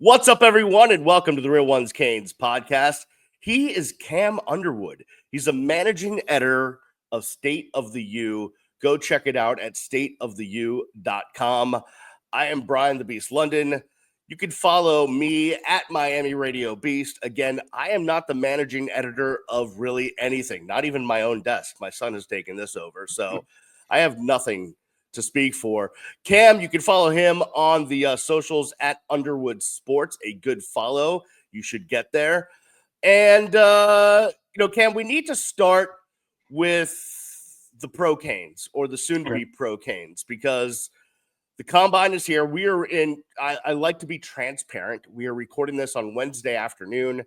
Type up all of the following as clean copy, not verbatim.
What's up, everyone, and welcome to the Real Ones Canes podcast. He is Cam Underwood. He's a managing editor of State of the U. Go check it out at stateoftheu.com. I am Brian the Beast London. You can follow me at Miami Radio Beast. Again, I am not the managing editor of really anything, not even my own desk. My son has taken this over, so I have nothing to speak for. Cam, you can follow him on the socials at Underwood Sports. A good follow. You should get there. And, Cam, we need to start with the Pro Canes, or the soon-to-be Pro Canes, because the Combine is here. We are in – I like to be transparent. We are recording this on Wednesday afternoon,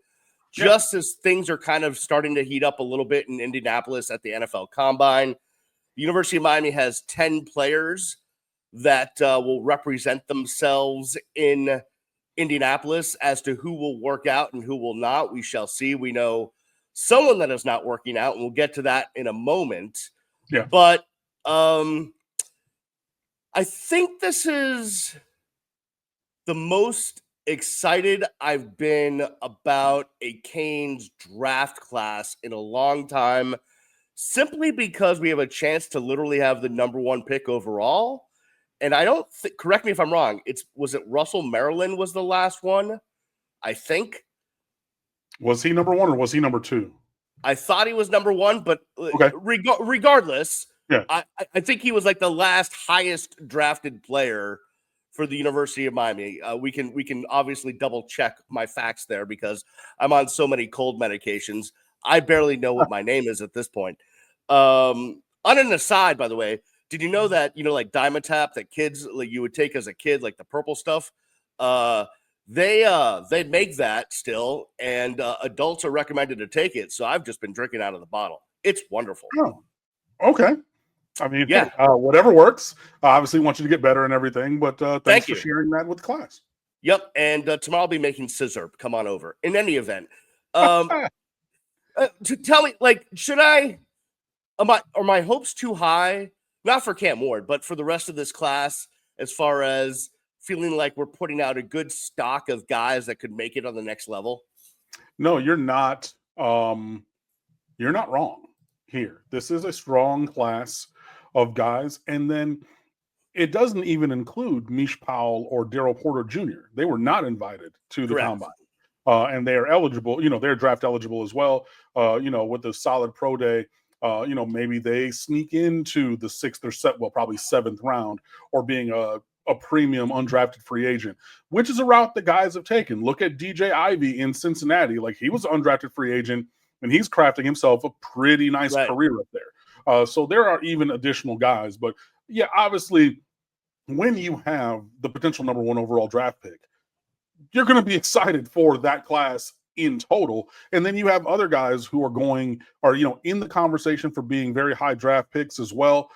just as things are kind of starting to heat up a little bit in Indianapolis at the NFL Combine. The University of Miami has 10 players that will represent themselves in Indianapolis. As to who will work out and who will not, we shall see. We know someone that is not working out, and we'll get to that in a moment. Yeah. But I think this is the most excited I've been about a Canes draft class in a long time, simply because we have a chance to literally have the number one pick overall. And I don't think, correct me if I'm wrong, was it Russell Maryland was the last one, I think? Was he number one or was he number two? I thought he was number one, but regardless, I think he was like the last highest drafted player for the University of Miami. We can obviously double check my facts there because I'm on so many cold medications. I barely know what my name is at this point. On an aside, by the way, did you know that, like Dimetap that kids like you would take as a kid, like the purple stuff, they make that still, and adults are recommended to take it. So I've just been drinking out of the bottle. It's wonderful. Oh, okay. I mean, whatever works. Obviously want you to get better and everything, but thanks for sharing that with the class. Yep. And tomorrow I'll be making scissor. Come on over. In any event, to tell me, like, are my hopes too high? Not for Cam Ward, but for the rest of this class, as far as feeling like we're putting out a good stock of guys that could make it on the next level? No, you're not. You're not wrong here. This is a strong class of guys, and then it doesn't even include Mish Powell or Daryl Porter Jr. They were not invited to the Combine. And they are eligible, they're draft eligible as well, with the solid pro day. Maybe they sneak into the probably seventh round, or being a premium undrafted free agent, which is a route that guys have taken. Look at DJ Ivey in Cincinnati. Like, he was an undrafted free agent, and he's crafting himself a pretty nice career up there. So there are even additional guys. But, yeah, obviously, when you have the potential number one overall draft pick, you're going to be excited for that class in total. And then you have other guys who are in the conversation for being very high draft picks as well.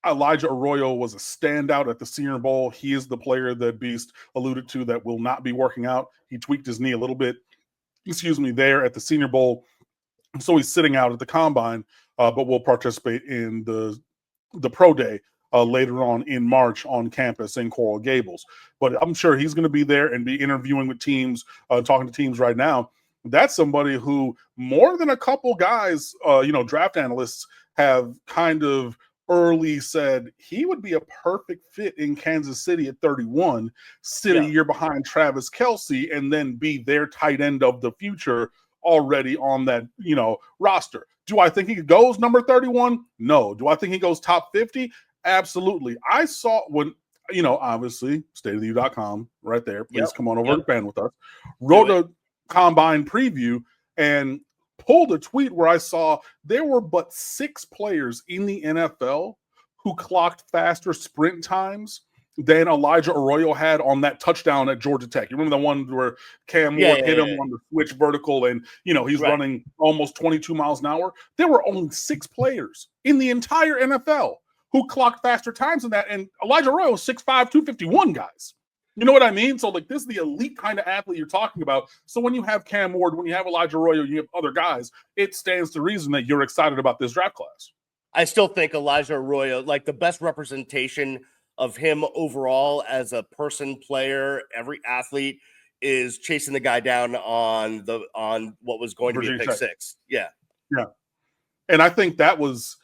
Elijah Arroyo was a standout at the Senior Bowl. He is the player that Beast alluded to that will not be working out. He tweaked his knee a little bit, there at the Senior Bowl. So he's sitting out at the Combine, but will participate in the pro day later on in March on campus in Coral Gables. But I'm sure he's going to be there and be interviewing with teams, talking to teams right now. That's somebody who, more than a couple guys, draft analysts have kind of early said he would be a perfect fit in Kansas City at 31, sit a year behind Travis Kelce, and then be their tight end of the future already on that, roster. Do I think he goes number 31? No. Do I think he goes top 50? Absolutely. I saw when, obviously, stateoftheu.com right there. Please come on over and fan with us. Wrote a Combine preview and pulled a tweet where I saw there were but 6 players in the NFL who clocked faster sprint times than Elijah Arroyo had on that touchdown at Georgia Tech. You remember the one where Cam Ward hit him on the switch vertical and, he's running almost 22 miles an hour? There were only 6 players in the entire NFL who clocked faster times than that. And Elijah Arroyo is 6'5", 251 guys. You know what I mean? So, like, this is the elite kind of athlete you're talking about. So when you have Cam Ward, when you have Elijah Arroyo, you have other guys, it stands to reason that you're excited about this draft class. I still think Elijah Arroyo, like, the best representation of him overall as a person, player. Every athlete is chasing the guy down on what was going Virginia to be a pick Tech. six. Yeah. Yeah. And I think that was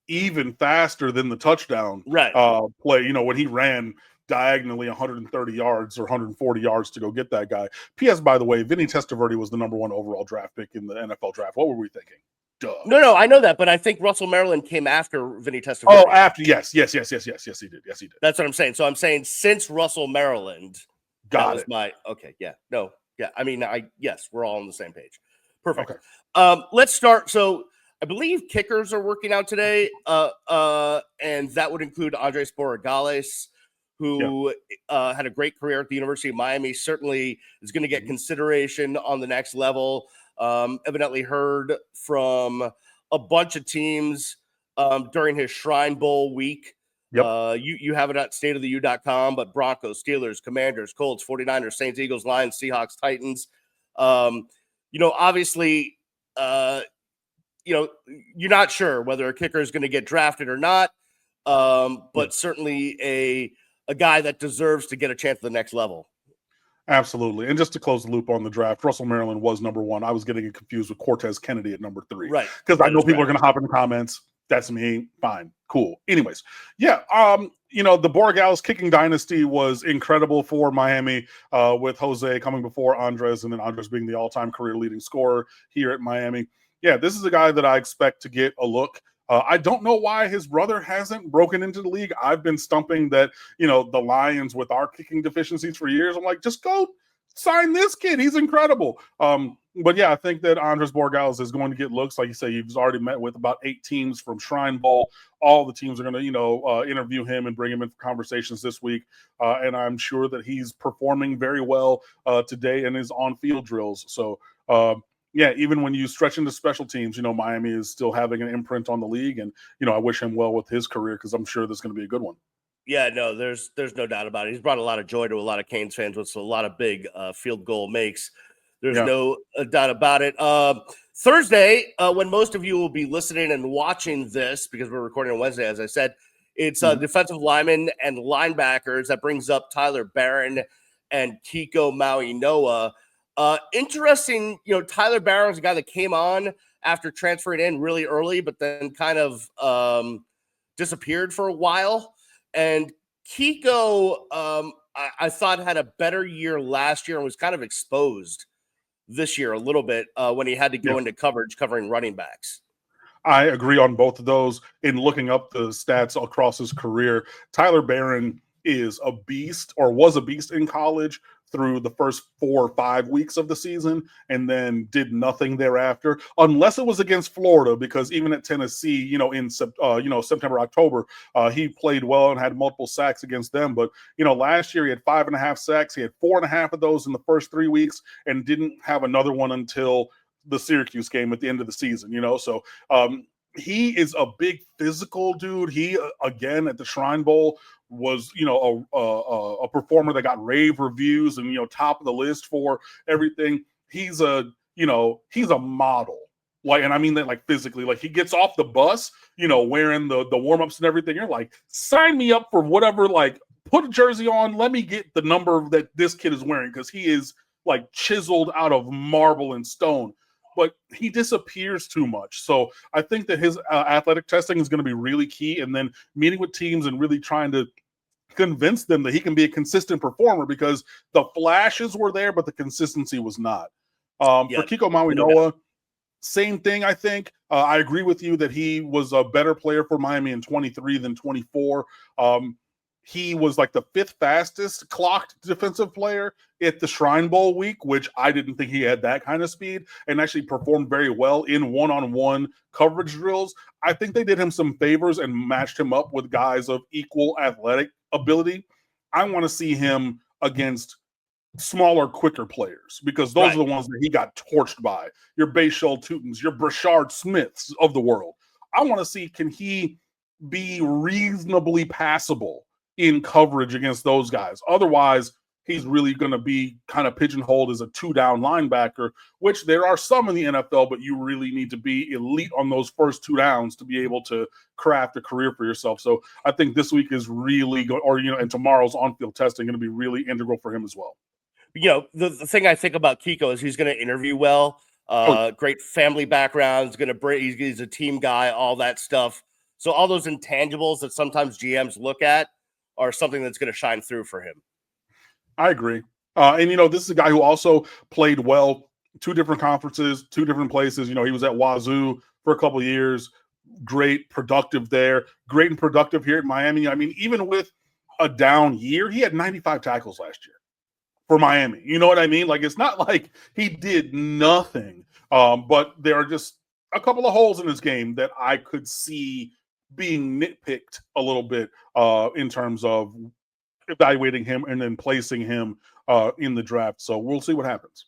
even faster than the touchdown Right. play, you know, when he ran diagonally 130 yards or 140 yards to go get that guy. P.S. By the way, Vinny Testaverde was the number 1 overall draft pick in the NFL draft. What were we thinking? Duh. No, I know that, but I think Russell Maryland came after Vinny Testaverde. Oh, after, yes, he did. Yes, he did. That's what I'm saying. So I'm saying since Russell Maryland, Got it. Okay, yeah, no, yeah. I mean, yes, we're all on the same page. Perfect. Okay. Let's start. So I believe kickers are working out today, and that would include Andres Borregales, who had a great career at the University of Miami. Certainly is going to get consideration on the next level. Evidently heard from a bunch of teams during his Shrine Bowl week. Yep. You have it at stateoftheu.com, but Broncos, Steelers, Commanders, Colts, 49ers, Saints, Eagles, Lions, Seahawks, Titans. Obviously, you're not sure whether a kicker is going to get drafted or not, but certainly a guy that deserves to get a chance at the next level. Absolutely. And just to close the loop on the draft, Russell Maryland was number 1. I was getting it confused with Cortez Kennedy at number 3. Right. Because I know people are going to hop in the comments. That's me. Fine. Cool. Anyways. Yeah. The Borregales kicking dynasty was incredible for Miami, with Jose coming before Andres, and then Andres being the all-time career leading scorer here at Miami. Yeah, this is a guy that I expect to get a look. I don't know why his brother hasn't broken into the league. I've been stumping that, the Lions with our kicking deficiencies for years. I'm like, just go sign this kid. He's incredible. But yeah, I think that Andres Borregales is going to get looks. Like you say, he's already met with about 8 teams from Shrine Bowl. All the teams are going to, interview him and bring him in for conversations this week. And I'm sure that he's performing very well today in his on-field drills. So, yeah, even when you stretch into special teams, Miami is still having an imprint on the league. And, I wish him well with his career because I'm sure there's going to be a good one. Yeah, no, there's no doubt about it. He's brought a lot of joy to a lot of Canes fans with a lot of big field goal makes. There's no doubt about it. Thursday, when most of you will be listening and watching this, because we're recording on Wednesday, as I said, it's defensive linemen and linebackers. That brings up Tyler Barron and Kiko Maui-Noa. Interesting, Tyler Barron's a guy that came on after transferring in really early, but then kind of disappeared for a while. And Kiko, I thought had a better year last year and was kind of exposed this year a little bit when he had to go into coverage covering running backs. I agree on both of those. In looking up the stats across his career, Tyler Barron is a beast, or was a beast in college through the first 4 or 5 weeks of the season, and then did nothing thereafter, unless it was against Florida, because even at Tennessee, in September, October, he played well and had multiple sacks against them. But, last year he had 5.5 sacks. He had 4.5 of those in the first 3 weeks and didn't have another one until the Syracuse game at the end of the season, So he is a big physical dude. He, again, at the Shrine Bowl, was a performer that got rave reviews and top of the list for everything. He's a model, and I mean that physically. He gets off the bus, wearing the warm-ups and everything. You're like, sign me up for whatever. Put a jersey on. Let me get the number that this kid is wearing, because he is chiseled out of marble and stone. But he disappears too much. So I think that his athletic testing is going to be really key, and then meeting with teams and really trying to convince them that he can be a consistent performer, because the flashes were there, but the consistency was not. For Kiko Maui-Noa, same thing, I think. I agree with you that he was a better player for Miami in 23 than 24. He was the 5th fastest clocked defensive player at the Shrine Bowl week, which I didn't think he had that kind of speed, and actually performed very well in one-on-one coverage drills. I think they did him some favors and matched him up with guys of equal athletic ability. I want to see him against smaller, quicker players, because those are the ones that he got torched by. Your Bayshul Tutons, your Brashard Smiths of the world. I want to see, can he be reasonably passable in coverage against those guys? Otherwise, he's really going to be kind of pigeonholed as a 2-down linebacker, which there are some in the NFL, but you really need to be elite on those first 2 downs to be able to craft a career for yourself. So I think this week is really good, and tomorrow's on-field testing going to be really integral for him as well. The thing I think about Kiko is he's going to interview well. Great family background. He's a team guy, all that stuff. So all those intangibles that sometimes GMs look at are something that's going to shine through for him. I agree. And this is a guy who also played well, 2 different conferences, 2 different places. He was at Wazoo for a couple of years. Great, productive there. Great and productive here at Miami. I mean, even with a down year, he had 95 tackles last year for Miami. You know what I mean? Like, it's not like he did nothing. But there are just a couple of holes in his game that I could see being nitpicked a little bit in terms of evaluating him and then placing him in the draft. So we'll see what happens.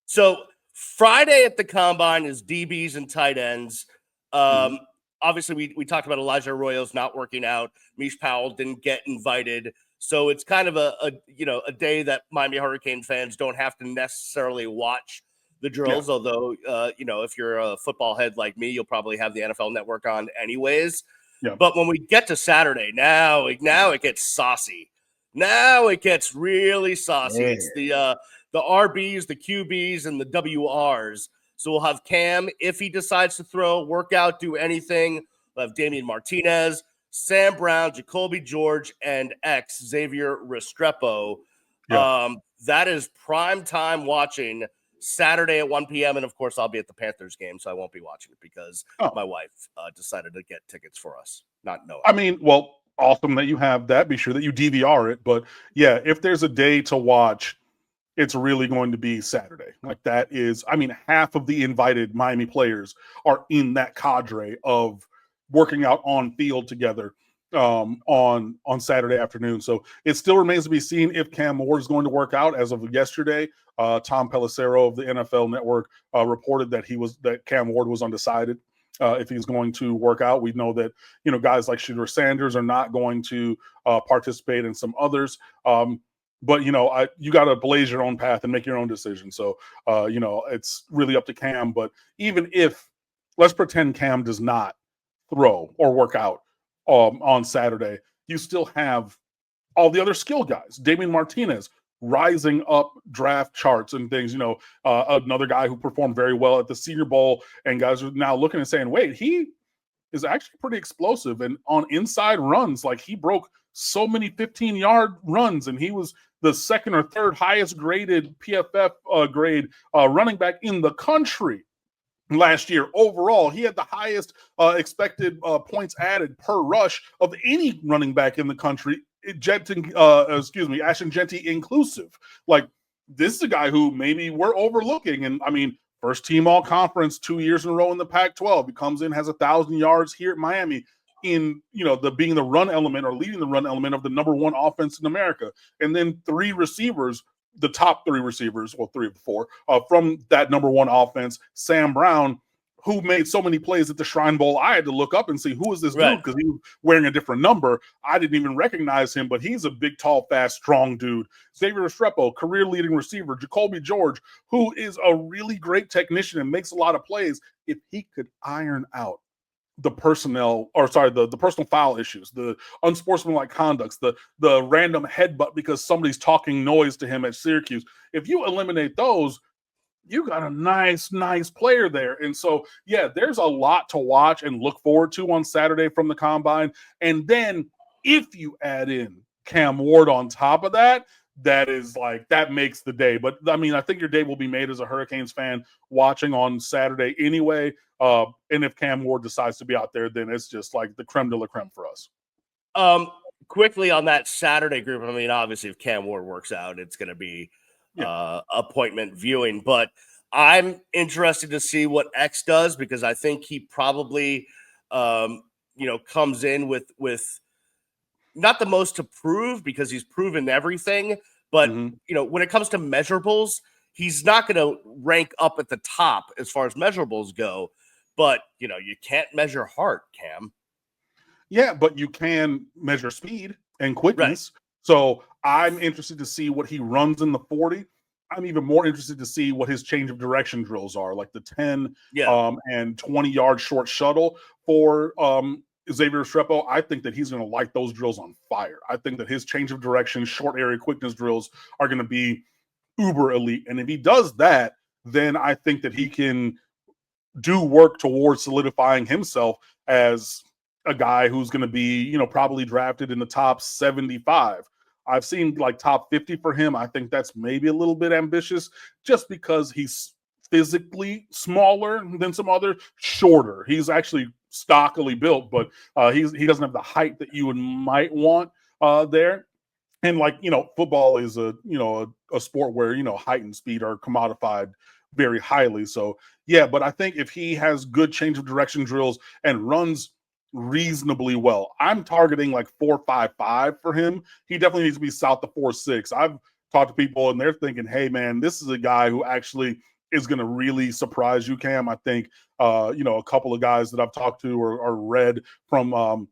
So Friday at the Combine is DBs and tight ends. Obviously, we talked about Elijah Arroyo's not working out. Mish Powell didn't get invited. So it's kind of a day that Miami Hurricane fans don't have to necessarily watch the drills. Although, if you're a football head like me, you'll probably have the NFL Network on anyways. Yeah. But when we get to Saturday, now it gets saucy. Now it gets really saucy. Yeah. It's the RBs, the QBs, and the WRs. So we'll have Cam, if he decides to throw, work out, do anything. We'll have Damian Martinez, Sam Brown, Jacoby George, and Xavier Restrepo. Yeah. That is prime time watching Saturday at 1 p.m. And, of course, I'll be at the Panthers game, so I won't be watching it because my wife decided to get tickets for us, not knowing. I mean, well, awesome that you have that. Be sure that you DVR it. But, yeah, if there's a day to watch, it's really going to be Saturday. Like, that is, I mean, half of the invited Miami players are in that cadre of working out on field together on Saturday afternoon. So it still remains to be seen if Cam Ward is going to work out. As of yesterday, Tom Pelissero of the NFL Network reported that Cam Ward was undecided if he's going to work out. We know that, guys like Shedeur Sanders are not going to participate, and some others. But, you got to blaze your own path and make your own decision. So, it's really up to Cam. But even if, let's pretend Cam does not throw or work out on Saturday, you still have all the other skill guys. Damian Martinez rising up draft charts and things, another guy who performed very well at the Senior Bowl, and guys are now looking and saying, wait, he is actually pretty explosive. And on inside runs, like, he broke so many 15-yard runs, and he was the 2nd or 3rd highest graded PFF grade running back in the country last year. Overall, he had the highest expected points added per rush of any running back in the country, Ashton Jeanty inclusive. Like, this is a guy who maybe we're overlooking. And I mean, first team all conference 2 years in a row in the Pac-12. He comes in, has 1,000 yards here at Miami in, being the run element or leading the run element of the number 1 offense in America. And then 3 receivers, the top 3 receivers, well, 3 of the 4 from that number 1 offense. Sam Brown, who made so many plays at the Shrine Bowl, I had to look up and see who is this dude, because he was wearing a different number. I didn't even recognize him, but he's a big, tall, fast, strong dude. Xavier Restrepo, career-leading receiver. Jacoby George, who is a really great technician and makes a lot of plays. If he could iron out the personal foul issues, the unsportsmanlike conducts, the random headbutt because somebody's talking noise to him at Syracuse, if you eliminate those, you got a nice player there. And so, yeah, there's a lot to watch and look forward to on Saturday from the Combine. And then if you add in Cam Ward on top of that, that is like, that makes the day. But I mean, I think your day will be made as a Hurricanes fan watching on Saturday anyway. And if Cam Ward decides to be out there, then it's just like the creme de la creme for us. Quickly on that Saturday group, I mean, obviously if Cam Ward works out, it's going to be appointment viewing, but I'm interested to see what X does, because I think he probably, comes in with not the most to prove, because he's proven everything, but when it comes to measurables, he's not going to rank up at the top as far as measurables go, but you can't measure heart, Cam. Yeah, but you can measure speed and quickness. Right. So I'm interested to see what he runs in the 40. I'm even more interested to see what his change of direction drills are, like the 10 and 20-yard short shuttle for Xavier Restrepo. I think that he's going to light those drills on fire. I think that his change of direction, short area quickness drills are going to be uber elite. And if he does that, then I think that he can do work towards solidifying himself as a guy who's going to be, probably drafted in the top 75. I've seen like top 50 for him. I think that's maybe a little bit ambitious just because he's physically smaller than some others, shorter. He's actually stockily built, but he doesn't have the height that you might want there. And football is a sport where, height and speed are commodified very highly. So yeah, but I think if he has good change of direction drills and runs reasonably well, I'm targeting like 4.55 for him. He definitely needs to be south of 4.6. I've talked to people and they're thinking, hey man, this is a guy who actually is going to really surprise you, Cam. I think a couple of guys that I've talked to or read from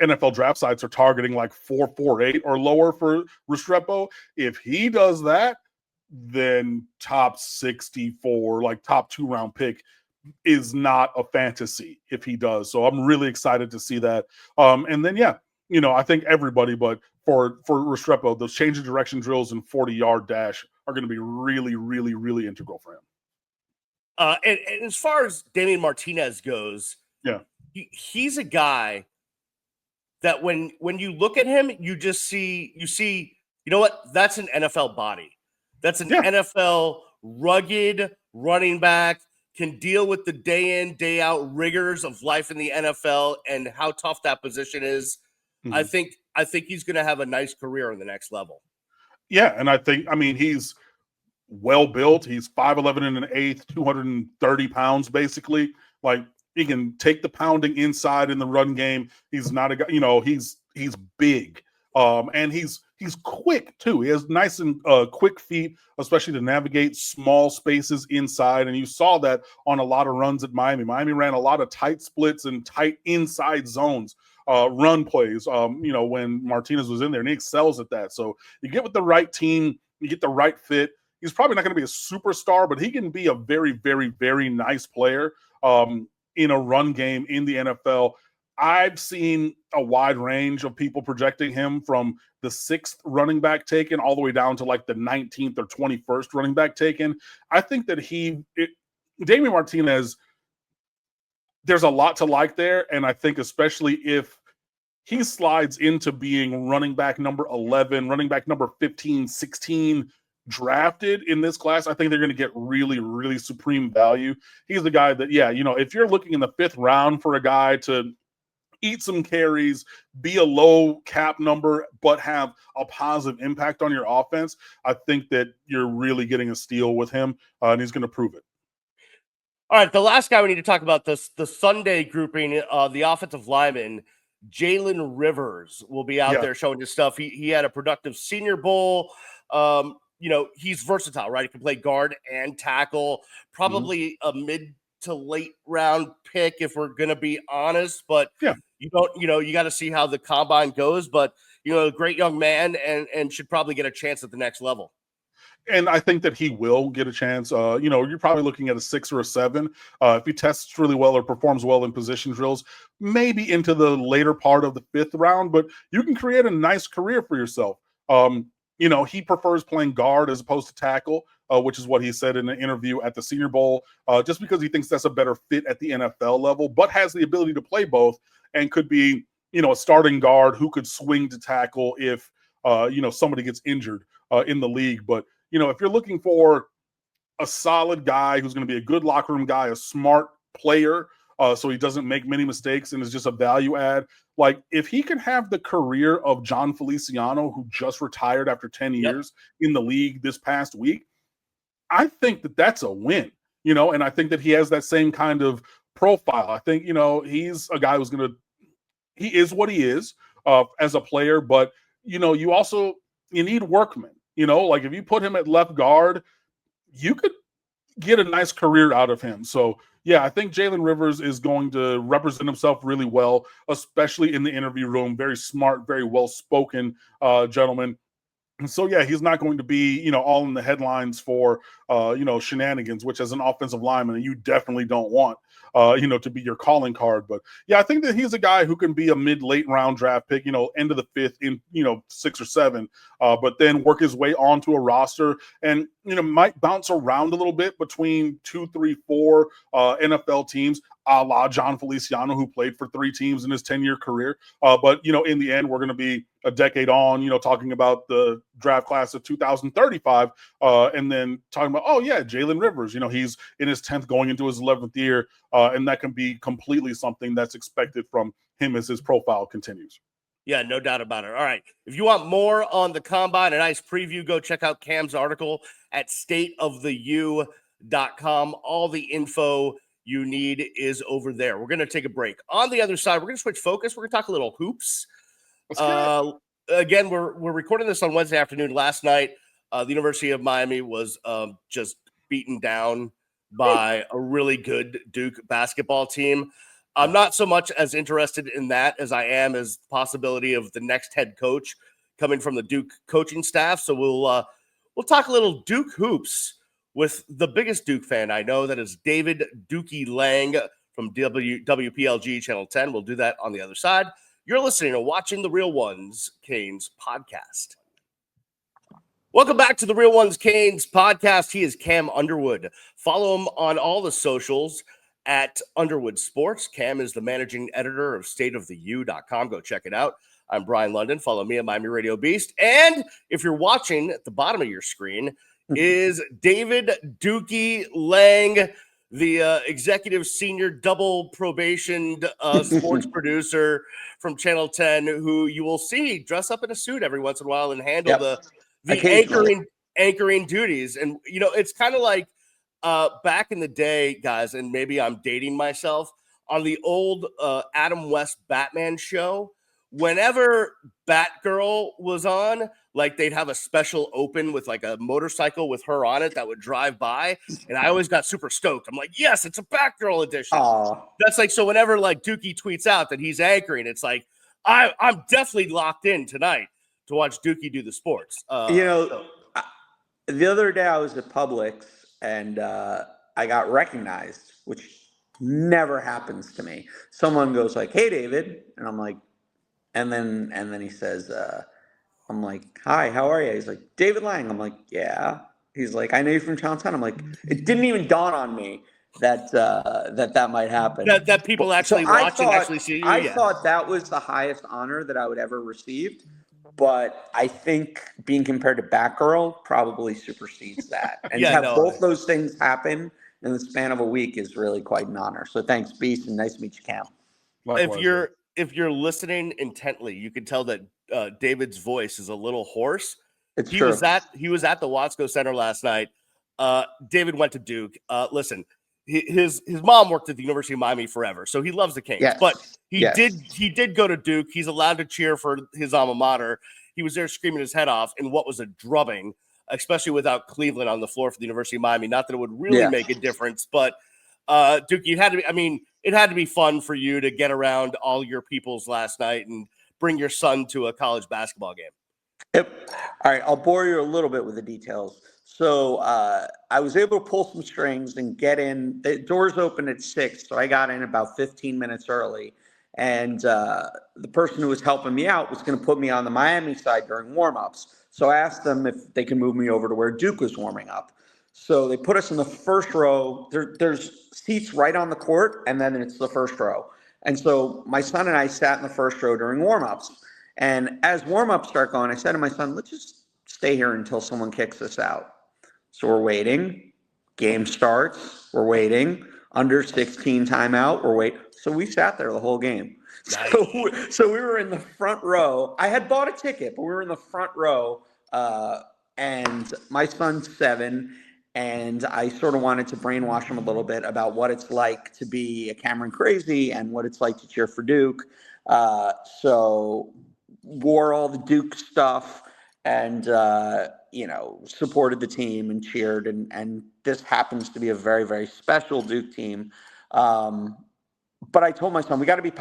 NFL draft sites are targeting like 4.48 or lower for Restrepo. If he does that, then top 64, like top 2-round pick is not a fantasy if he does. So I'm really excited to see that. And then, I think everybody, but for Restrepo, those change of direction drills and 40-yard dash are going to be really, really, really integral for him. And as far as Damian Martinez goes, he's a guy that when you look at him, you see, you know what? That's an NFL body. That's an NFL rugged running back, can deal with the day in, day out rigors of life in the NFL and how tough that position is. Mm-hmm. I think he's going to have a nice career in the next level. Yeah, and he's well built. He's 5'11 and an eighth, 230 pounds basically. Like he can take the pounding inside in the run game. He's not a guy, he's big. And he's quick too. He has nice and quick feet, especially to navigate small spaces inside. And you saw that on a lot of runs at Miami. Miami ran a lot of tight splits and tight inside zones, run plays, when Martinez was in there, and he excels at that. So you get with the right team, you get the right fit. He's probably not going to be a superstar, but he can be a very, very, very nice player in a run game in the NFL. I've seen a wide range of people projecting him from the 6th running back taken all the way down to like the 19th or 21st running back taken. I think that Damian Martinez, there's a lot to like there. And I think especially if he slides into being running back number 11, running back number 15, 16 drafted in this class, I think they're going to get really, really supreme value. He's the guy that, if you're looking in the 5th round for a guy to eat some carries, be a low cap number, but have a positive impact on your offense, I think that you're really getting a steal with him, and he's going to prove it. All right, the last guy we need to talk about, the Sunday grouping, the offensive lineman, Jalen Rivers, will be out there showing his stuff. He had a productive Senior Bowl. He's versatile, right? He can play guard and tackle, probably a mid to late round pick if we're going to be honest, but you got to see how the combine goes, but a great young man and should probably get a chance at the next level. And I think that he will get a chance. You're probably looking at a 6 or a 7. If he tests really well or performs well in position drills, maybe into the later part of the 5th round, but you can create a nice career for yourself. He prefers playing guard as opposed to tackle, which is what he said in an interview at the Senior Bowl, just because he thinks that's a better fit at the NFL level, but has the ability to play both and could be, a starting guard who could swing to tackle if, somebody gets injured in the league. But, if you're looking for a solid guy who's going to be a good locker room guy, a smart player, so he doesn't make many mistakes and is just a value add. Like if he can have the career of John Feliciano, who just retired after 10 years in the league this past week, I think that that's a win, and I think that he has that same kind of profile. I think, he's a guy who's he is what he is as a player, but, you need workmen, like if you put him at left guard, you could get a nice career out of him. So yeah, I think Jalen Rivers is going to represent himself really well, especially in the interview room. Very smart, very well-spoken gentleman. And so, yeah, he's not going to be, all in the headlines for, shenanigans, which as an offensive lineman, you definitely don't want, to be your calling card. But yeah, I think that he's a guy who can be a late round draft pick, end of the fifth in, 6 or 7, but then work his way onto a roster and, might bounce around a little bit between 2, 3, 4 NFL teams, a la John Feliciano, who played for 3 teams in his 10-year career. But, in the end, we're going to be a decade on, talking about the draft class of 2035, and then talking about, oh, yeah, Jalen Rivers, he's in his 10th going into his 11th year, and that can be completely something that's expected from him as his profile continues. Yeah, no doubt about it. All right. If you want more on the combine, a nice preview, go check out Cam's article at stateoftheu.com. All the info you need is over there. We're going to take a break. On the other side, we're going to switch focus. We're going to talk a little hoops. Again, we're recording this on Wednesday afternoon. Last night, the University of Miami was just beaten down by a really good Duke basketball team. I'm not so much as interested in that as I am as the possibility of the next head coach coming from the Duke coaching staff. So we'll talk a little Duke hoops with the biggest Duke fan I know, that is David Dukie Lang from WPLG Channel 10. We'll do that on the other side. You're listening or watching the Real Ones Canes podcast. Welcome back to the Real Ones Canes podcast. He is Cam Underwood. Follow him on all the socials at Underwood Sports. Cam is the managing editor of stateoftheu.com. Go check it out. I'm Brian London. Follow me at Miami Radio Beast. And if you're watching, at the bottom of your screen is David Dukie Lang, the executive senior double probationed sports producer from Channel 10, who you will see dress up in a suit every once in a while and handle the anchoring duties. And, it's kind of like back in the day, guys, and maybe I'm dating myself, on the old Adam West Batman show, whenever Batgirl was on, like they'd have a special open with like a motorcycle with her on it that would drive by. And I always got super stoked. I'm like, yes, it's a Batgirl edition. That's like, so whenever like Dukie tweets out that he's anchoring, it's like, I'm definitely locked in tonight to watch Dukie do the sports. The other day I was at Publix and I got recognized, which never happens to me. Someone goes like, "Hey, David," and I'm like, and then he says, I'm like, "Hi, how are you?" He's like, "David Lang." I'm like, "Yeah." He's like, "I know you from Channel 10." I'm like, it didn't even dawn on me that that might happen. That people actually watch and actually see you. I thought that was the highest honor that I would ever receive. But I think being compared to Batgirl probably supersedes that. And to have both those things happen in the span of a week is really quite an honor. So thanks, Beast, and nice to meet you, Cam. Likewise, if you're listening intently, you can tell that David's voice is a little hoarse. He was at the Watsco Center last night. David went to Duke. Listen, his mom worked at the University of Miami forever, so he loves the Canes. Yes. But he did go to Duke. He's allowed to cheer for his alma mater. He was there screaming his head off in what was a drubbing, especially without Cleveland on the floor for the University of Miami. Not that it would really make a difference, but Duke, it had to be fun for you to get around all your peoples last night and bring your son to a college basketball game. Yep. All right, I'll bore you a little bit with the details. So I was able to pull some strings and get in. The doors opened at 6, so I got in about 15 minutes early. And the person who was helping me out was going to put me on the Miami side during warmups. So I asked them if they can move me over to where Duke was warming up. So they put us in the first row. There's seats right on the court, and then it's the first row. And so my son and I sat in the first row during warmups. And as warmups start going, I said to my son, "Let's just stay here until someone kicks us out." So we're waiting. Game starts. We're waiting. Under 16 timeout. We're waiting. So we sat there the whole game. Nice. So we were in the front row. I had bought a ticket, but we were in the front row. And my son's 7. And I sort of wanted to brainwash him a little bit about what it's like to be a Cameron crazy and what it's like to cheer for Duke. So wore all the Duke stuff. and supported the team and cheered, and this happens to be a very, very special Duke team. But I told my son, we got to be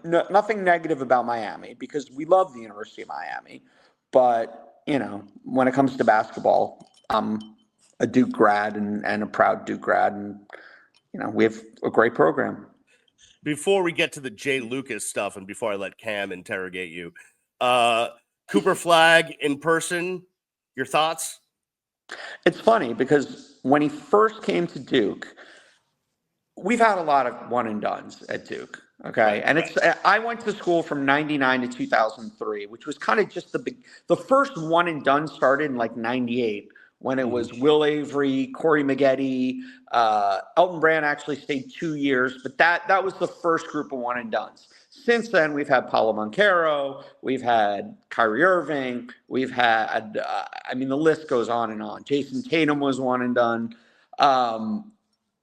nothing negative about Miami, because we love the University of Miami. But, when it comes to basketball, I'm a Duke grad and a proud Duke grad. And, we have a great program. Before we get to the Jay Lucas stuff and before I let Cam interrogate you, Cooper Flagg in person, your thoughts? It's funny because when he first came to Duke, we've had a lot of one and dones at Duke. Okay. And I went to school from 99 to 2003, which was kind of just the first one and done started in like 98, when it was Will Avery, Corey Maggette, Elton Brand actually stayed 2 years, but that was the first group of one and dones. Since then, we've had Paulo Banchero, we've had Kyrie Irving, we've had, the list goes on and on. Jason Tatum was one and done.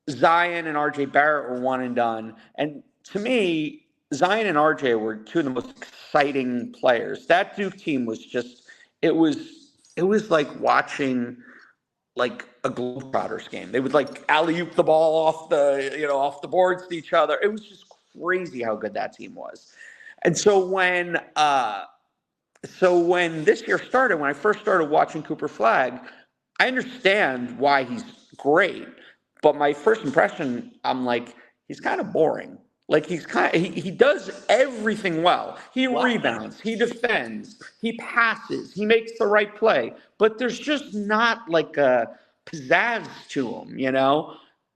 Zion and RJ Barrett were one and done. And to me, Zion and RJ were two of the most exciting players. That Duke team was just, it was like watching like a Globetrotters game. They would like alley-oop the ball off the boards to each other. It was just crazy how good that team was. And so when this year started, when I first started watching Cooper Flagg, I understand why he's great. But my first impression, I'm like, he's kind of boring. Like he does everything well. He rebounds, he defends, he passes, he makes the right play. But there's just not like a pizzazz to him,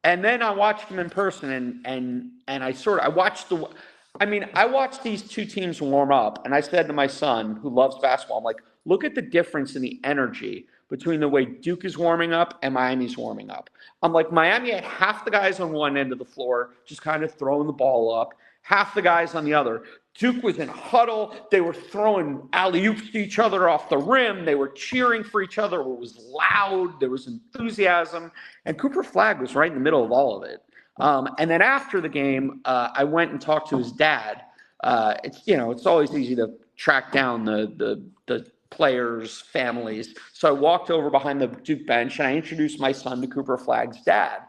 And then I watched him in person, and I watched these two teams warm up, and I said to my son, who loves basketball, I'm like, look at the difference in the energy between the way Duke is warming up and Miami's warming up. I'm like, Miami had half the guys on one end of the floor just kind of throwing the ball up, half the guys on the other. Duke was in huddle. They were throwing alley-oops to each other off the rim. They were cheering for each other. It was loud. There was enthusiasm. And Cooper Flagg was right in the middle of all of it. And then after the game, I went and talked to his dad. It's always easy to track down the players' families. So I walked over behind the Duke bench and I introduced my son to Cooper Flagg's dad.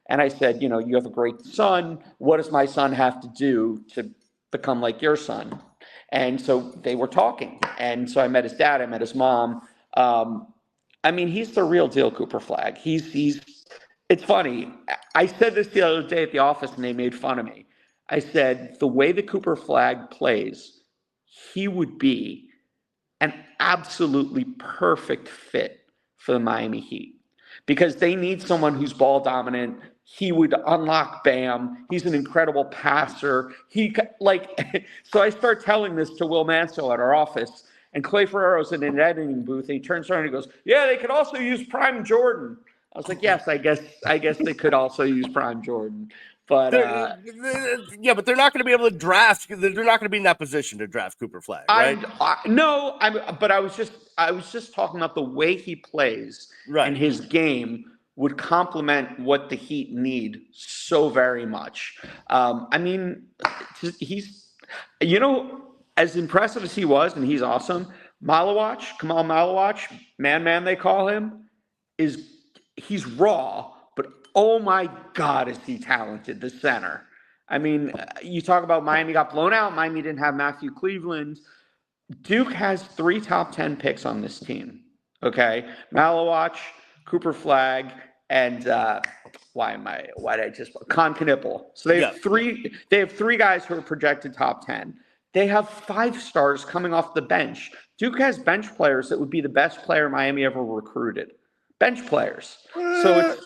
And I said, you have a great son. What does my son have to do to become like your son? And so they were talking. And so I met his dad, I met his mom. He's the real deal, Cooper Flagg. It's funny. I said this the other day at the office and they made fun of me. I said, the way that Cooper Flagg plays, he would be an absolutely perfect fit for the Miami Heat, because they need someone who's ball dominant. He would unlock Bam. He's an incredible passer. So I start telling this to Will Mansell at our office, and Clay Ferrero's in an editing booth, and he turns around and he goes, yeah, they could also use Prime Jordan. I was like, yes, I guess they could also use Prime Jordan. But but they're not going to be able to draft. They're not going to be in that position to draft Cooper Flagg, right? But I was just talking about the way he plays, right, and his game would complement what the Heat need so very much. He's, as impressive as he was, and he's awesome. Kamal Malawach, man, they call him, he's raw. But oh my God, is he talented, the center. You talk about Miami got blown out. Miami didn't have Matthew Cleveland. Duke has 3 top 10 picks on this team. Okay. Malawach, Cooper Flagg, and Con Knipple. So they have three guys who are projected top 10. They have 5 stars coming off the bench. Duke has bench players that would be the best player Miami ever recruited. Bench players. So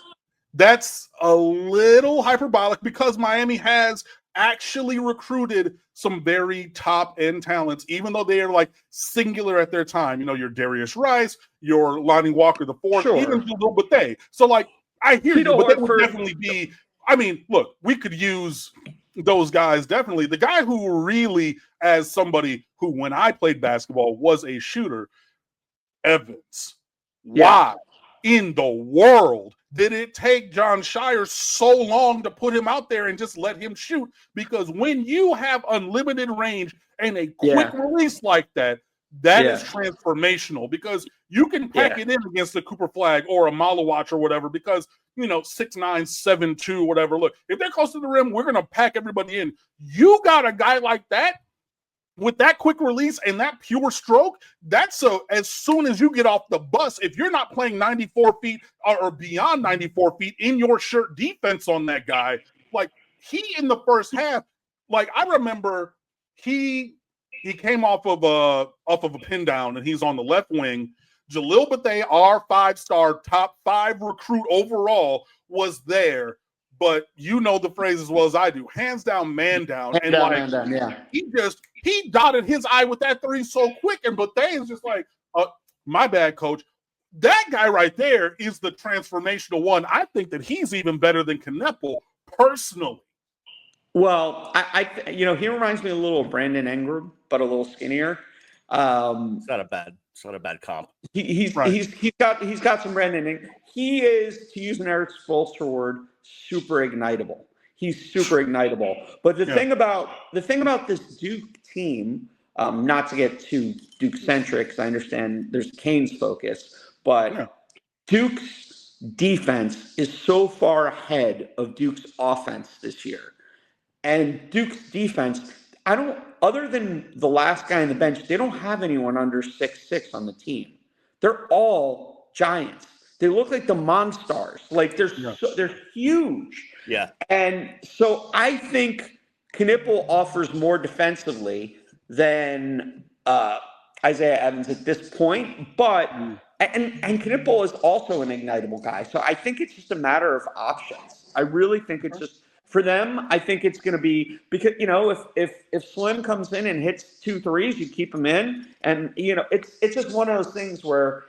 that's a little hyperbolic, because Miami has actually recruited some very top-end talents, even though they are like singular at their time. Your Darius Rice, your Lonnie Walker the fourth, even Gilbert Bethea. So I hear you, but that would definitely be. Look, we could use those guys definitely. The guy who really, as somebody who, when I played basketball, was a shooter, Evans. Yeah. Why in the world did it take John Shire so long to put him out there and just let him shoot? Because when you have unlimited range and a quick release like that, That is transformational because you can pack it in against a Cooper Flagg or a Malawatch or whatever because, 6'9", 7'2", whatever. Look, if they're close to the rim, we're going to pack everybody in. You got a guy like that with that quick release and that pure stroke, that's as soon as you get off the bus, if you're not playing 94 feet or beyond 94 feet in your shirt defense on that guy, like he in the first half, like I remember he came off of a pin down and he's on the left wing. Jalil Bethea, our 5-star top 5 recruit overall, was there. But you know the phrase as well as I do. Hands down, man down. Man down, yeah. He dotted his eye with that 3 so quick. And Bethea is just like, my bad, coach. That guy right there is the transformational one. I think that he's even better than Knepel personally. Well, he reminds me a little of Brandon Ingram, but a little skinnier. It's not a bad comp. He's got some Brandon Ingram. He is, to use an Eric Spoelstra word, super ignitable. He's super ignitable. But the thing about this Duke team, not to get too Duke centric, because I understand there's Canes focus, but Duke's defense is so far ahead of Duke's offense this year. And Duke's defense, other than the last guy on the bench, they don't have anyone under 6'6" on the team. They're all giants. They look like the Monstars. Like they're huge. Yeah. And so I think Knipple offers more defensively than Isaiah Evans at this point, but and Knipple is also an ignitable guy. So I think it's just a matter of options. I really think it's just for them. I think it's going to be because if Slim comes in and hits 2 threes, you keep him in, and it's just one of those things where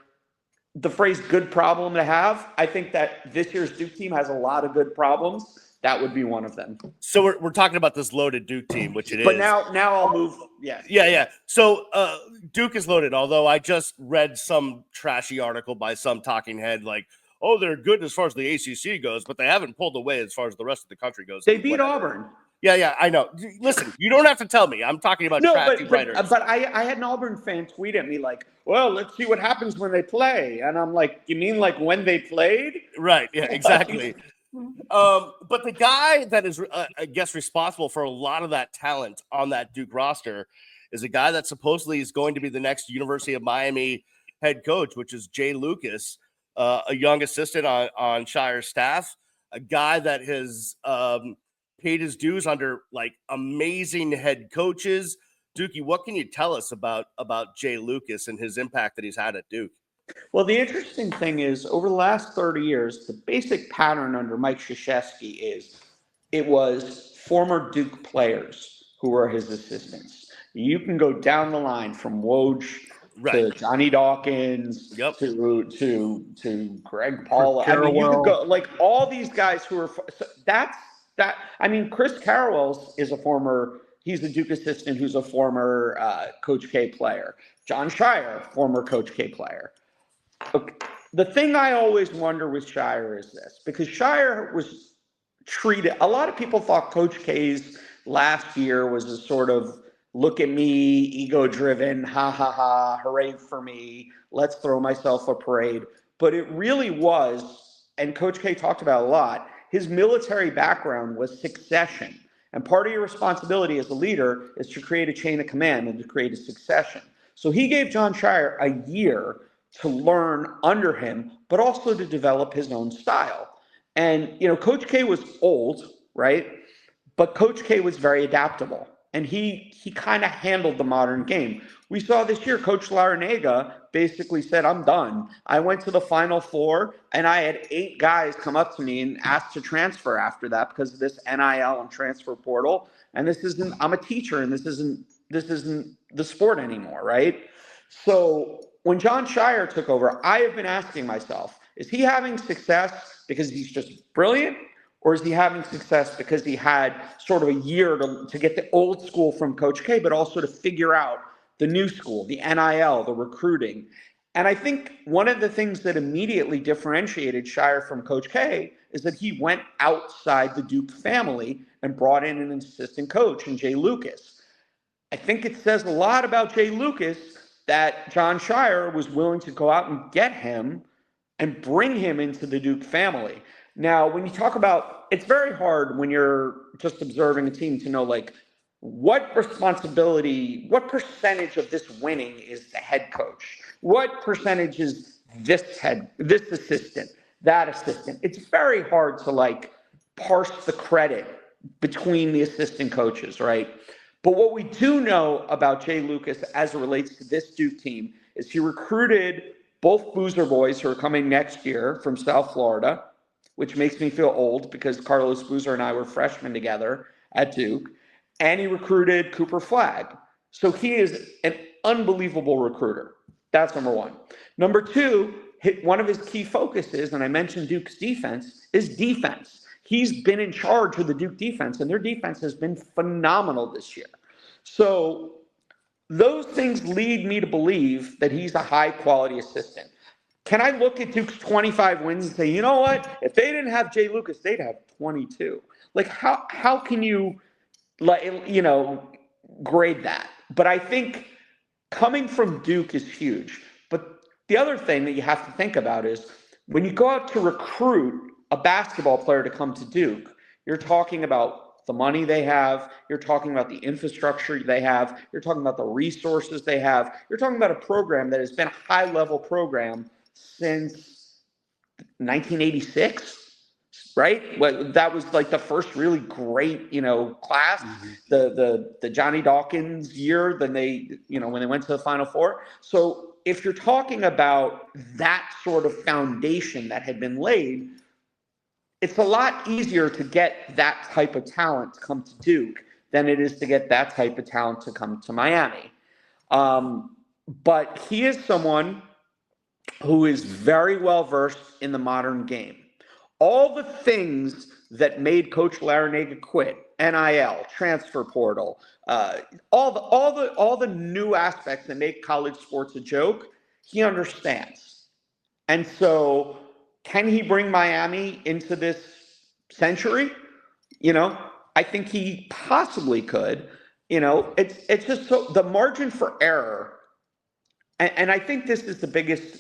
the phrase "good problem to have." I think that this year's Duke team has a lot of good problems. That would be one of them. So we're talking about this loaded Duke team, which it is. But now I'll move. Yeah. So Duke is loaded. Although I just read some trashy article by some talking head like, oh, they're good as far as the ACC goes, but they haven't pulled away as far as the rest of the country goes. They beat Auburn. Yeah, I know. Listen, you don't have to tell me. I'm talking about trashy writers. But I had an Auburn fan tweet at me like, well, let's see what happens when they play. And I'm like, you mean like when they played? Right, yeah, exactly. But the guy that is, I guess, responsible for a lot of that talent on that Duke roster is a guy that supposedly is going to be the next University of Miami head coach, which is Jay Lucas, a young assistant on Shire's staff, a guy that has paid his dues under like amazing head coaches. Dukie, what can you tell us about Jay Lucas and his impact that he's had at Duke? Well, the interesting thing is over the last 30 years, the basic pattern under Mike Krzyzewski is it was former Duke players who were his assistants. You can go down the line from Woj to Johnny Dawkins to Greg Paul. I mean, you could go like all these guys who are I mean, Chris Carrawell is he's a Duke assistant who's a former Coach K player. John Shire, former Coach K player. Okay. The thing I always wonder with Shire is this, because Shire was treated, a lot of people thought Coach K's last year was a sort of look at me, ego-driven, ha, ha, ha, hooray for me, let's throw myself a parade. But it really was, and Coach K talked about a lot, his military background was succession. And part of your responsibility as a leader is to create a chain of command and to create a succession. So he gave John Shire a year to learn under him, but also to develop his own style. And, Coach K was old, right? But Coach K was very adaptable. And he kind of handled the modern game. We saw this year, Coach Larinaga basically said, I'm done. I went to the Final Four, and I had 8 guys come up to me and ask to transfer after that because of this NIL and transfer portal. And I'm a teacher, and this isn't the sport anymore, right? So when John Shire took over, I have been asking myself, is he having success because he's just brilliant? Or is he having success because he had sort of a year to get the old school from Coach K, but also to figure out the new school, the NIL, the recruiting? And I think one of the things that immediately differentiated Shire from Coach K is that he went outside the Duke family and brought in an assistant coach in Jay Lucas. I think it says a lot about Jay Lucas that John Shire was willing to go out and get him and bring him into the Duke family. Now, when you talk about, it's very hard when you're just observing a team to know, like, what responsibility, what percentage of this winning is the head coach? What percentage is this assistant, that assistant? It's very hard to, like, parse the credit between the assistant coaches, right? But what we do know about Jay Lucas as it relates to this Duke team is he recruited both Boozer boys who are coming next year from South Florida, which makes me feel old because Carlos Boozer and I were freshmen together at Duke. And he recruited Cooper Flagg. So he is an unbelievable recruiter. That's number one. Number two, one of his key focuses, and I mentioned Duke's defense, is defense. He's been in charge of the Duke defense, and their defense has been phenomenal this year. So those things lead me to believe that he's a high-quality assistant. Can I look at Duke's 25 wins and say, you know what? If they didn't have Jay Lucas, they'd have 22. Like, how can you, like, you know, grade that? But I think coming from Duke is huge. But the other thing that you have to think about is when you go out to recruit a basketball player to come to Duke, you're talking about the money they have, you're talking about the infrastructure they have, you're talking about the resources they have, you're talking about a program that has been a high-level program since 1986, right? Well, that was like the first really great, you know, class, the Johnny Dawkins year, then they, you know, when they went to the Final Four. So if you're talking about that sort of foundation that had been laid, it's a lot easier to get that type of talent to come to Duke than it is to get that type of talent to come to Miami. But he is someone who is very well versed in the modern game. All the things that made Coach Larrañaga quit, NIL, transfer portal, all the new aspects that make college sports a joke, he understands. And so, can he bring Miami into this century? You know, I think he possibly could. You know, it's just so the margin for error. And I think this is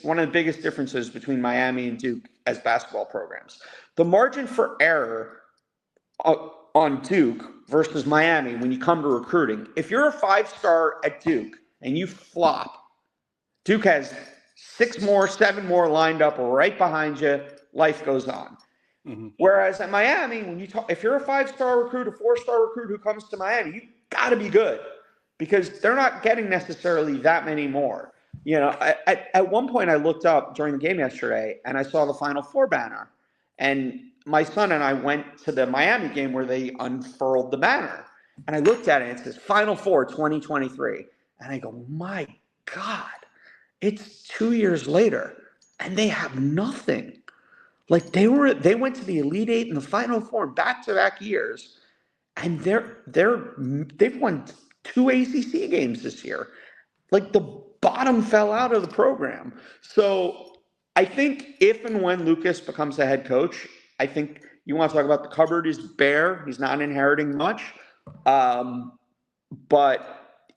one of the biggest differences between Miami and Duke as basketball programs. The margin for error on Duke versus Miami when you come to recruiting. If you're a 5-star at Duke and you flop, Duke has 6 more, 7 more lined up right behind you. Life goes on. Mm-hmm. Whereas at Miami, when you talk, if you're a 5-star recruit, a 4-star recruit who comes to Miami, you got to be good because they're not getting necessarily that many more. You know, at one point I looked up during the game yesterday and I saw the Final Four banner, and my son and I went to the Miami game where they unfurled the banner, and I looked at it and it says Final Four 2023, and I go, my God, it's 2 years later and they have nothing. Like they went to the Elite Eight and the Final Four in back-to-back years, and they've won 2 ACC games this year. Like the bottom fell out of the program. So I think if and when Lucas becomes the head coach, I think you want to talk about the cupboard is bare. He's not inheriting much. But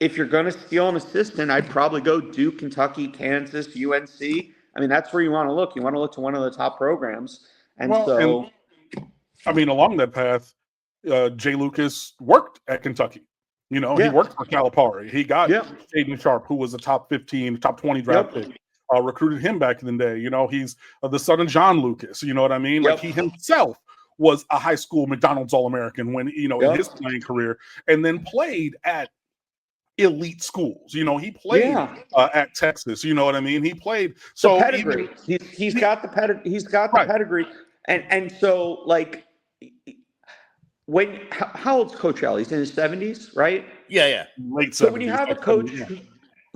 if you're going to steal an assistant, I'd probably go Duke, Kentucky, Kansas, UNC. I mean, that's where you want to look. You want to look to one of the top programs. And I mean, along that path, Jay Lucas worked at Kentucky. You know, he worked for Calipari. He got Shaedon Sharpe, who was a top 15, top 20 draft pick. Recruited him back in the day. You know, he's the son of John Lucas. You know what I mean? Like he himself was a high school McDonald's All-American when, you know, in his playing career, and then played at elite schools. You know, he played at Texas. You know what I mean? He played so the pedigree. He's got the pedigree. He's got the pedigree. And so like how old's Coach L? He's in his 70s, right? Yeah. Late 70s. So when you have a coach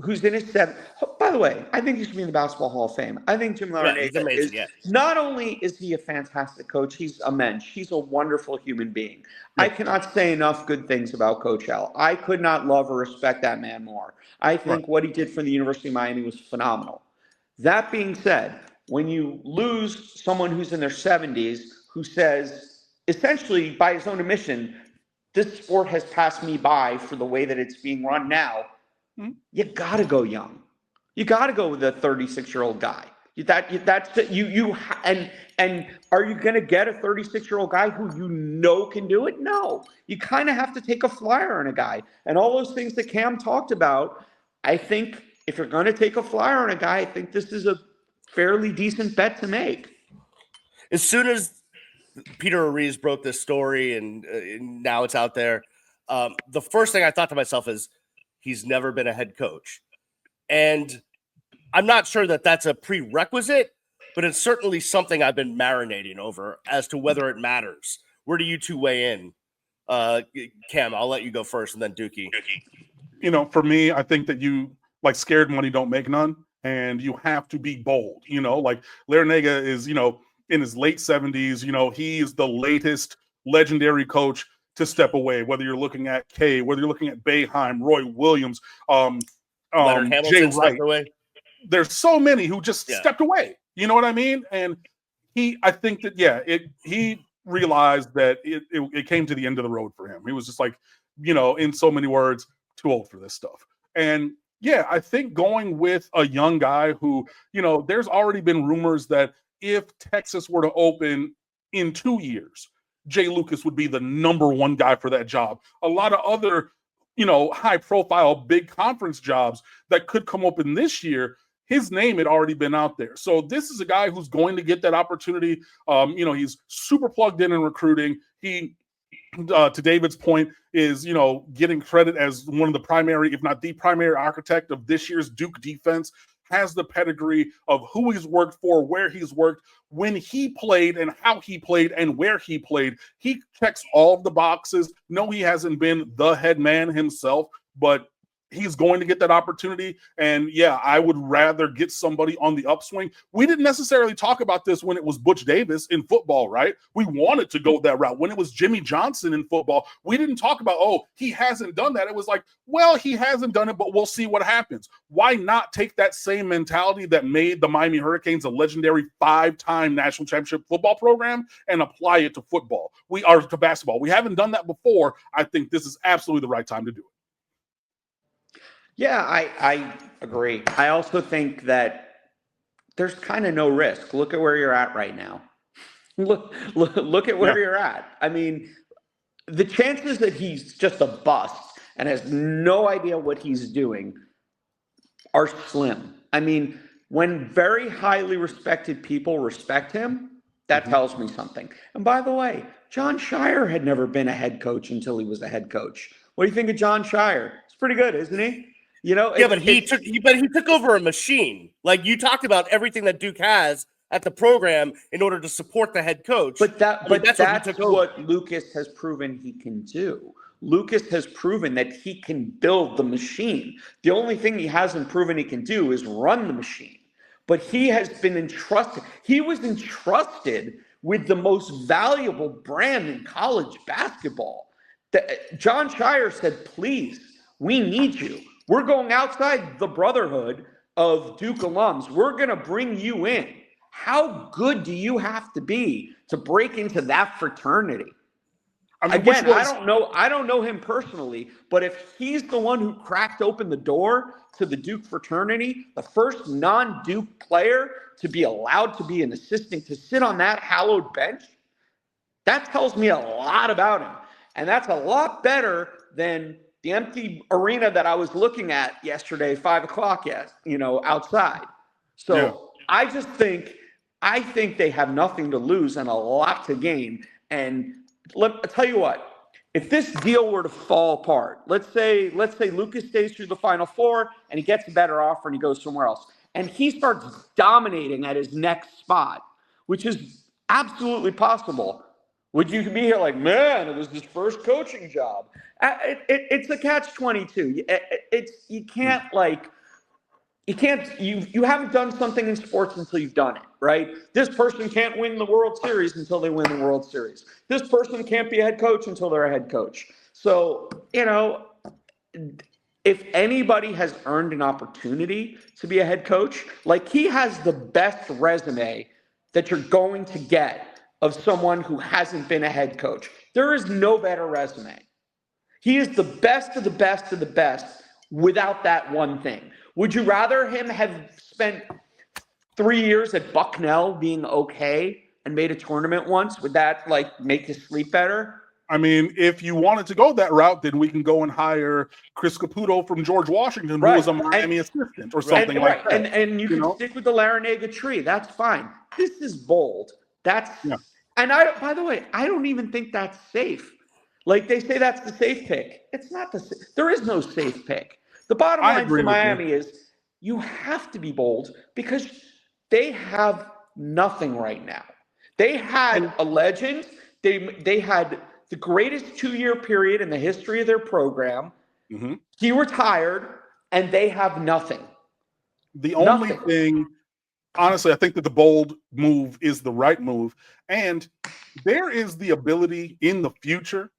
who's in his 70s, by the way, I think he should be in the Basketball Hall of Fame. I think Jim Larrañaga is not only is he a fantastic coach, he's a mensch. He's a wonderful human being. Yeah. I cannot say enough good things about Coach L. I could not love or respect that man more. I think what he did for the University of Miami was phenomenal. That being said, when you lose someone who's in their 70s who says, essentially, by his own admission, this sport has passed me by for the way that it's being run now. You got to go young. You got to go with a 36-year-old guy. And are you going to get a 36-year-old guy who can do it? No. You kind of have to take a flyer on a guy. And all those things that Cam talked about, I think if you're going to take a flyer on a guy, I think this is a fairly decent bet to make. As soon as Peter Ariz broke this story and now it's out there, the first thing I thought to myself is he's never been a head coach. And I'm not sure that that's a prerequisite, but it's certainly something I've been marinating over as to whether it matters. Where do you two weigh in? Cam, I'll let you go first, and then Dukie. For me, I think that scared money don't make none, and you have to be bold. Like Larrañaga is, in his late 70s. He is the latest legendary coach to step away, whether you're looking at Kay, whether you're looking at Boeheim, Roy Williams, Leonard Hamilton stepped away. There's so many who just stepped away. You know what I mean? And I think that, he realized that it came to the end of the road for him. He was just like, in so many words, too old for this stuff. And I think going with a young guy who, there's already been rumors that if Texas were to open in 2 years, Jay Lucas would be the number one guy for that job. A lot of other, high profile big conference jobs that could come open this year, his name had already been out there. So this is a guy who's going to get that opportunity. He's super plugged in recruiting. He, to David's point, is, getting credit as one of the primary, if not the primary architect of this year's Duke defense, has the pedigree of who he's worked for, where he's worked, when he played and how he played and where he played. He checks all of the boxes. No, he hasn't been the head man himself, but he's going to get that opportunity. And I would rather get somebody on the upswing. We didn't necessarily talk about this when it was Butch Davis in football, right? We wanted to go that route. When it was Jimmy Johnson in football, we didn't talk about, he hasn't done that. It was like, well, he hasn't done it, but we'll see what happens. Why not take that same mentality that made the Miami Hurricanes a legendary 5-time national championship football program and apply it to football? To basketball. We haven't done that before. I think this is absolutely the right time to do it. Yeah, I agree. I also think that there's kind of no risk. Look at where you're at right now. Look at where you're at. I mean, the chances that he's just a bust and has no idea what he's doing are slim. I mean, when very highly respected people respect him, that tells me something. And by the way, John Shire had never been a head coach until he was a head coach. What do you think of John Shire? It's pretty good, isn't he? But he took over a machine. Like you talked about everything that Duke has at the program in order to support the head coach. But that's what Lucas has proven he can do. Lucas has proven that he can build the machine. The only thing he hasn't proven he can do is run the machine. But he has been entrusted. He was entrusted with the most valuable brand in college basketball. John Shire said, please, we need you. We're going outside the brotherhood of Duke alums. We're going to bring you in. How good do you have to be to break into that fraternity? I don't know him personally, but if he's the one who cracked open the door to the Duke fraternity, the first non-Duke player to be allowed to be an assistant, to sit on that hallowed bench, that tells me a lot about him. And that's a lot better than the empty arena that I was looking at yesterday, 5 o'clock, outside. So I think they have nothing to lose and a lot to gain. And I'll tell you what, if this deal were to fall apart, let's say Lucas stays through the Final Four and he gets a better offer and he goes somewhere else, and he starts dominating at his next spot, which is absolutely possible. Would you be here like, man, it was his first coaching job? It's a catch-22. You haven't done something in sports until you've done it, right? This person can't win the World Series until they win the World Series. This person can't be a head coach until they're a head coach. So, if anybody has earned an opportunity to be a head coach, like he has the best resume that you're going to get of someone who hasn't been a head coach. There is no better resume. He is the best of the best of the best without that one thing. Would you rather him have spent 3 years at Bucknell being okay and made a tournament once? Would that like make his sleep better? I mean, if you wanted to go that route, then we can go and hire Chris Caputo from George Washington, who was a Miami assistant or something like that. And you can stick with the Larrañaga tree. That's fine. This is bold. And by the way, I don't even think that's safe. Like they say that's the safe pick. It's not there is no safe pick. The bottom line for Miami is you have to be bold because they have nothing right now. They had a legend. They had the greatest 2-year period in the history of their program. Mm-hmm. He retired, and they have nothing. The only thing, honestly, I think that the bold move is the right move. And there is the ability in the future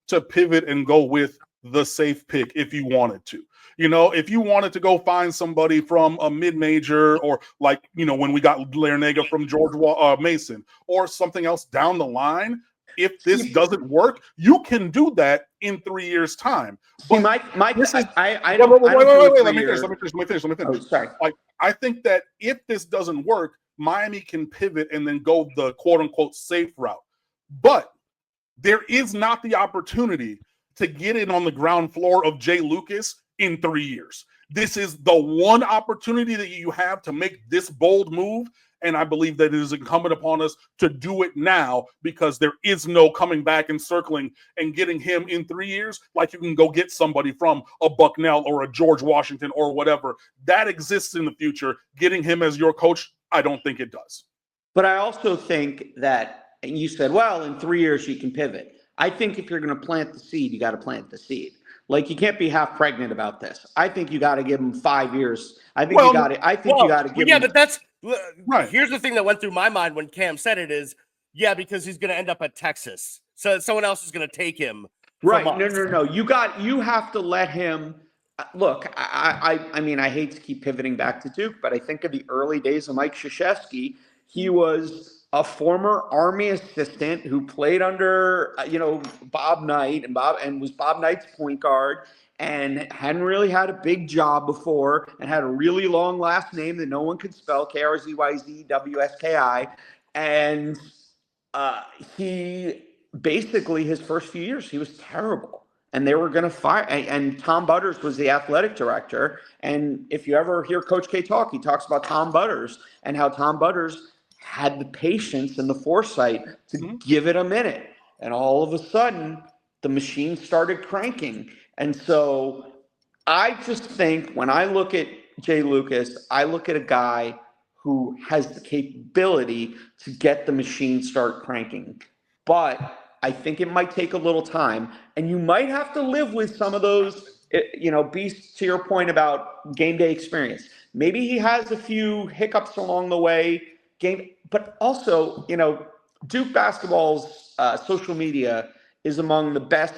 to pivot and go with the safe pick if you wanted to. If you wanted to go find somebody from a mid-major or like, when we got Larrañaga from George Mason or something else down the line, if this doesn't work, you can do that in 3 years' time. But Wait, let me finish. Oh, sorry. Like, I think that if this doesn't work, Miami can pivot and then go the quote-unquote safe route. But there is not the opportunity to get in on the ground floor of Jay Lucas in 3 years. This is the one opportunity that you have to make this bold move. And I believe that it is incumbent upon us to do it now because there is no coming back and circling and getting him in 3 years like you can go get somebody from a Bucknell or a George Washington or whatever. That exists in the future. Getting him as your coach, I don't think it does. But I also think that, and you said, well, in 3 years you can pivot. I think if you're going to plant the seed, you got to plant the seed. Like you can't be half pregnant about this. I think you got to give him 5 years. You got to give him. Yeah, but that's right. Here's the thing that went through my mind when Cam said it is, because he's going to end up at Texas. So someone else is going to take him. Right. No. You have to let him. Look, I mean, I hate to keep pivoting back to Duke, but I think of the early days of Mike Krzyzewski. He was a former Army assistant who played under, Bob Knight and was Bob Knight's point guard and hadn't really had a big job before and had a really long last name that no one could spell, KRZYZWSKI. And he basically, his first few years, he was terrible. And they were going to fire. And Tom Butters was the athletic director. And if you ever hear Coach K talk, he talks about Tom Butters and how Tom Butters had the patience and the foresight to give it a minute. And all of a sudden, the machine started cranking. And so I just think when I look at Jay Lucas, I look at a guy who has the capability to get the machine start cranking. But I think it might take a little time. And you might have to live with some of those, beasts, to your point about game day experience. Maybe he has a few hiccups along the way. But also, Duke basketball's social media is among the best,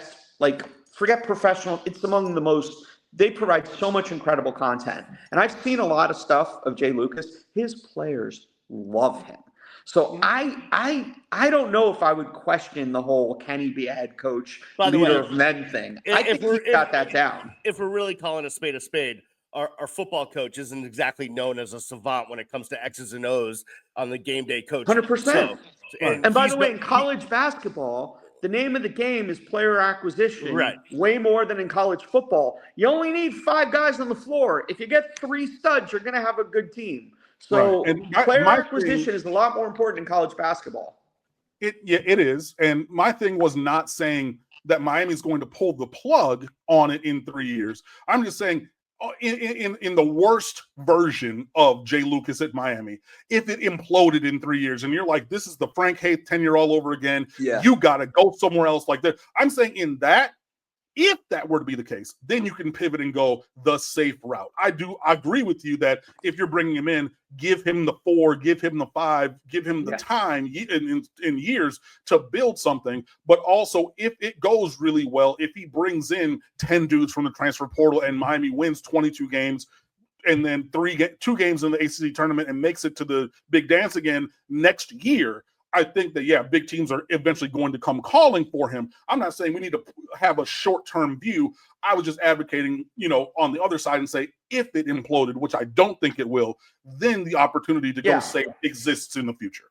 forget professional, it's among the most, they provide so much incredible content. And I've seen a lot of stuff of Jay Lucas. His players love him. So I don't know if I would question the whole can he be a head coach, leader of men thing. I think he got that down. If we're really calling a spade, our football coach isn't exactly known as a savant when it comes to X's and O's on the game day coach. 100%. And by the way, in college basketball, the name of the game is player acquisition, right? Way more than in college football. You only need 5 guys on the floor. If you get 3 studs, you're going to have a good team. So player acquisition is a lot more important in college basketball. It is. And my thing was not saying that Miami's going to pull the plug on it in 3 years. I'm just saying, in the worst version of Jay Lucas at Miami, if it imploded in 3 years and you're like, this is the Frank Haith tenure all over again, you got to go somewhere else like that. I'm saying in that, if that were to be the case, then you can pivot and go the safe route. I agree with you that if you're bringing him in, give him the 4, give him the 5, give him the time in years to build something. But also, if it goes really well, if he brings in 10 dudes from the transfer portal and Miami wins 22 games and then 2 games in the ACC tournament and makes it to the big dance again next year, I think that, yeah, big teams are eventually going to come calling for him. I'm not saying we need to have a short-term view. I was just advocating, on the other side and say, if it imploded, which I don't think it will, then the opportunity to go save exists in the future.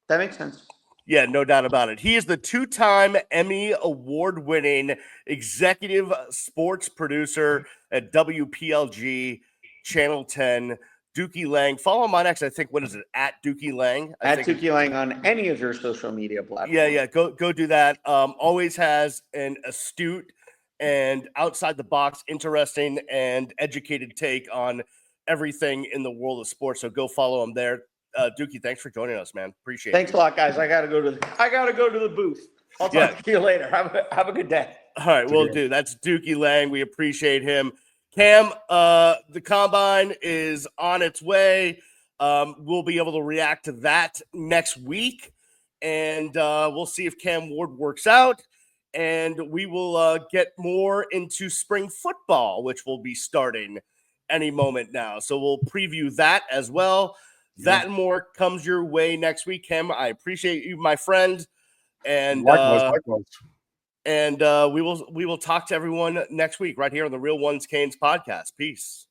That makes sense. Yeah, no doubt about it. He is the 2-time Emmy Award-winning executive sports producer at WPLG, Channel 10, Dukie Lang. Follow him on X. I think, what is it, at Dukie Lang? At Dukie Lang on any of your social media platforms. Yeah. Go do that. Always has an astute and outside the box, interesting and educated take on everything in the world of sports. So go follow him there. Dukie, thanks for joining us, man. Appreciate it. Thanks a lot, guys. I gotta go to the booth. I'll talk to you later. Have a good day. All right, we'll do. That's Dukie Lang. We appreciate him. Cam, the combine is on its way. We'll be able to react to that next week, and we'll see if Cam Ward works out. And we will get more into spring football, which will be starting any moment now. So we'll preview that as well. That and more comes your way next week, Cam. I appreciate you, my friend. And likewise. And we will talk to everyone next week right here on the Real Ones Canes podcast. Peace.